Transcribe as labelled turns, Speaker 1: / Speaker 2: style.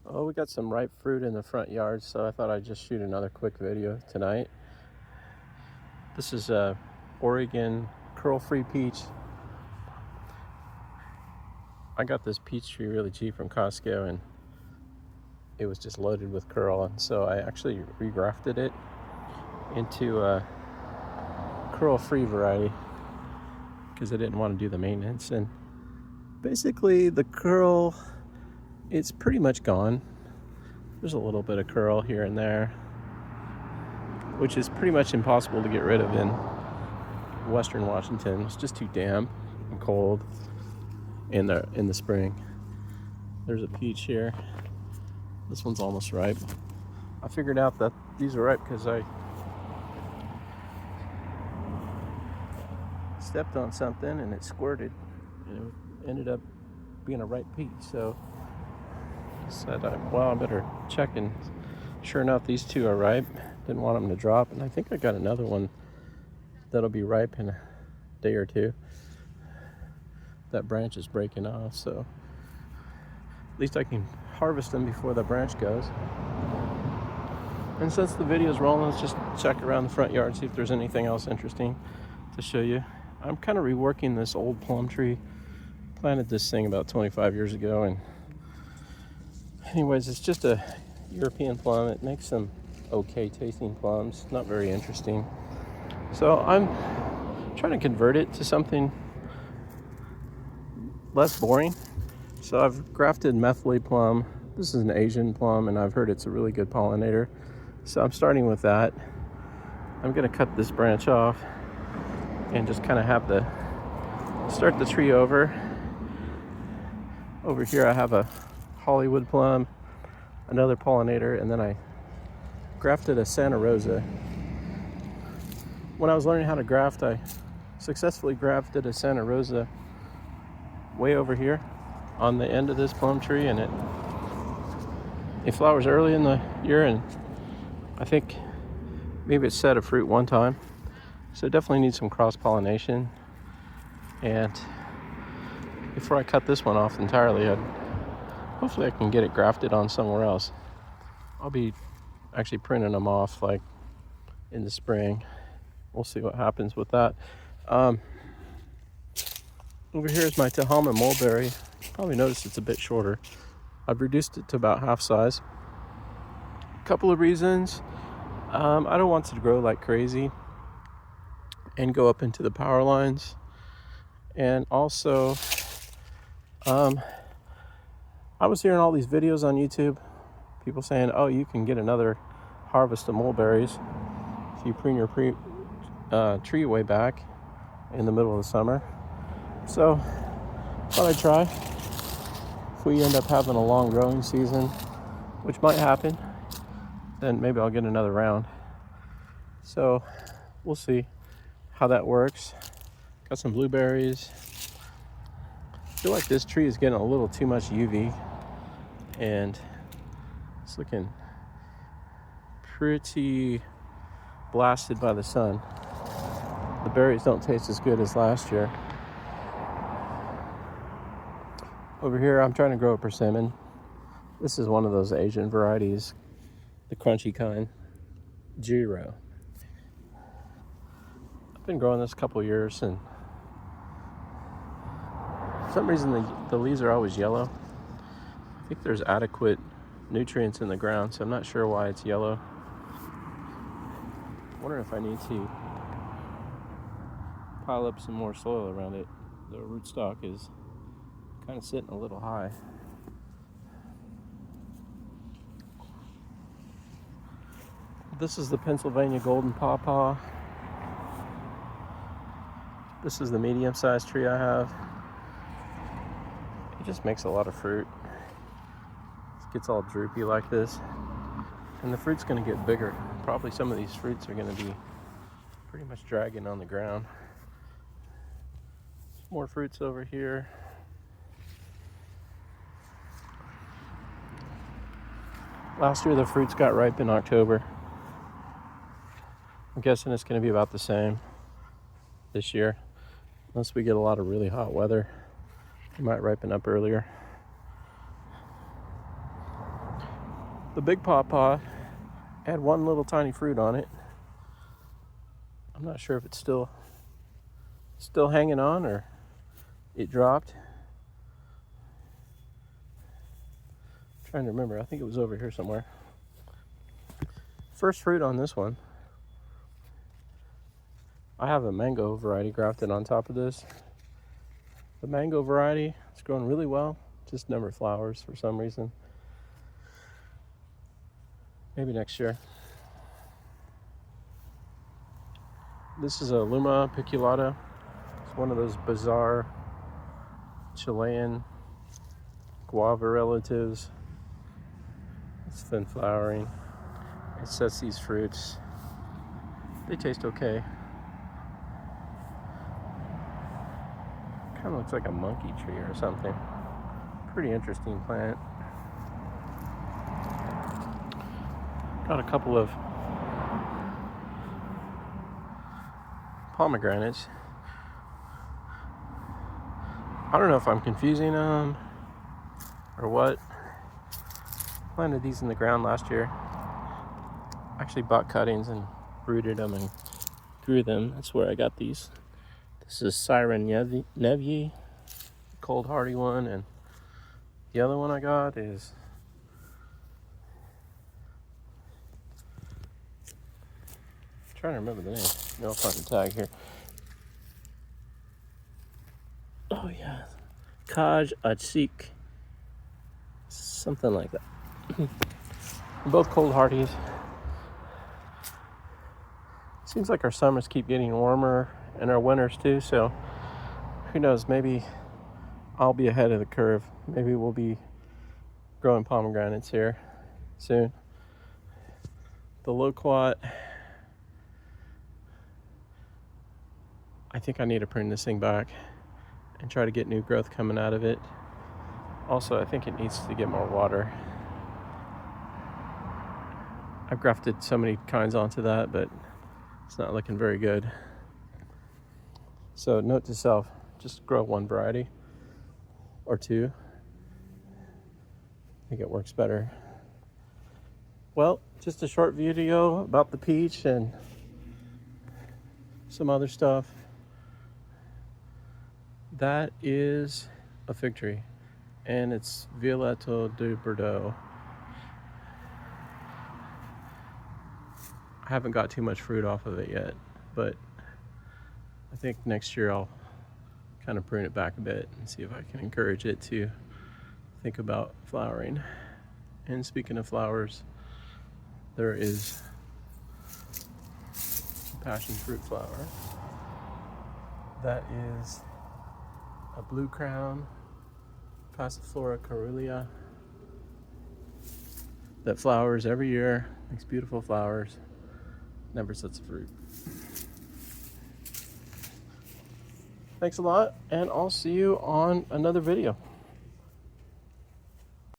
Speaker 1: Oh, we got some ripe fruit in the front yard, so I thought I'd just shoot another quick video tonight. This is a Oregon curl-free peach. I got this peach tree really cheap from Costco, and it was just loaded with curl, and so I actually regrafted it into a curl-free variety because I didn't want to do the maintenance. And basically the curl, it's pretty much gone. There's a little bit of curl here and there, which is pretty much impossible to get rid of in Western Washington. It's just too damp and cold in the spring. There's a peach here. This one's almost ripe. I figured out that these are ripe because I stepped on something and it squirted, and it ended up being a ripe peach. So I said, well, I better check, and sure enough, these two are ripe. Didn't want them to drop, and I think I got another one that'll be ripe in a day or two. That branch is breaking off, so at least I can harvest them before the branch goes. And since the video's rolling, let's just check around the front yard and see if there's anything else interesting to show you. I'm kind of reworking this old plum tree. Planted this thing about 25 years ago, and anyways, it's just a European plum. It makes some okay tasting plums, not very interesting. So I'm trying to convert it to something less boring. So I've grafted methylated plum. This is an Asian plum, and I've heard it's a really good pollinator. So I'm starting with that. I'm gonna cut this branch off and just kind of have start the tree over. Over here I have a Hollywood plum, another pollinator, and then I grafted a Santa Rosa. When I was learning how to graft, I successfully grafted a Santa Rosa way over here on the end of this plum tree, and it flowers early in the year, and I think maybe it set a fruit one time. So it definitely needs some cross-pollination. And before I cut this one off entirely, hopefully I can get it grafted on somewhere else. I'll be actually printing them off like in the spring. We'll see what happens with that. Over here is my Tahoma mulberry. You probably noticed it's a bit shorter. I've reduced it to about half size. A couple of reasons. I don't want it to grow like crazy and go up into the power lines. And also, I was hearing all these videos on YouTube, people saying, oh, you can get another harvest of mulberries if you prune your tree way back in the middle of the summer. So thought I'd try. If we end up having a long growing season, which might happen, then maybe I'll get another round. So we'll see how that works. Got some blueberries. I feel like this tree is getting a little too much UV, and it's looking pretty blasted by the sun. The berries don't taste as good as last year. Over here, I'm trying to grow a persimmon. This is one of those Asian varieties, the crunchy kind, Jiro. I've been growing this a couple years, and for some reason the leaves are always yellow. I think there's adequate nutrients in the ground, so I'm not sure why it's yellow. I'm wondering if I need to pile up some more soil around it. The rootstock is kind of sitting a little high. This is the Pennsylvania golden pawpaw. This is the medium-sized tree I have. It just makes a lot of fruit. It gets all droopy like this, and the fruit's going to get bigger. Probably some of these fruits are going to be pretty much dragging on the ground. More fruits over here. Last year the fruits got ripe in October. I'm guessing it's going to be about the same this year, unless we get a lot of really hot weather. It might ripen up earlier. The big pawpaw had one little tiny fruit on it. I'm not sure if it's still hanging on or it dropped. I'm trying to remember. I think it was over here somewhere. First fruit on this one. I have a mango variety grafted on top of this. The mango variety is growing really well, just never flowers for some reason. Maybe next year. This is a Luma piculata. It's one of those bizarre Chilean guava relatives. It's been flowering. It sets these fruits. They taste okay. Kind of looks like a monkey tree or something. Pretty interesting plant. Got a couple of pomegranates. I don't know if I'm confusing them or what. Planted these in the ground last year. Actually bought cuttings and rooted them and grew them. That's where I got these. This is Siren Nevye, cold hardy one, and the other one I got is I'm trying to remember the name. Maybe I'll find the tag here. Oh yeah, Kaj Atsik, something like that. Both cold hardies. Seems like our summers keep getting warmer and our winters too, so who knows, maybe I'll be ahead of the curve. Maybe we'll be growing pomegranates here soon. The loquat, I think I need to prune this thing back and try to get new growth coming out of it. Also, I think it needs to get more water. I've grafted so many kinds onto that, but it's not looking very good. So note to self, just grow one variety or two. I think it works better. Well, just a short video about the peach and some other stuff. That is a fig tree, and it's Violetto de Bordeaux. I haven't got too much fruit off of it yet, but I think next year I'll kind of prune it back a bit and see if I can encourage it to think about flowering. And speaking of flowers, there is a passion fruit flower that is a blue crown Passiflora caerulea that flowers every year, makes beautiful flowers, never sets fruit. Thanks a lot, and I'll see you on another video.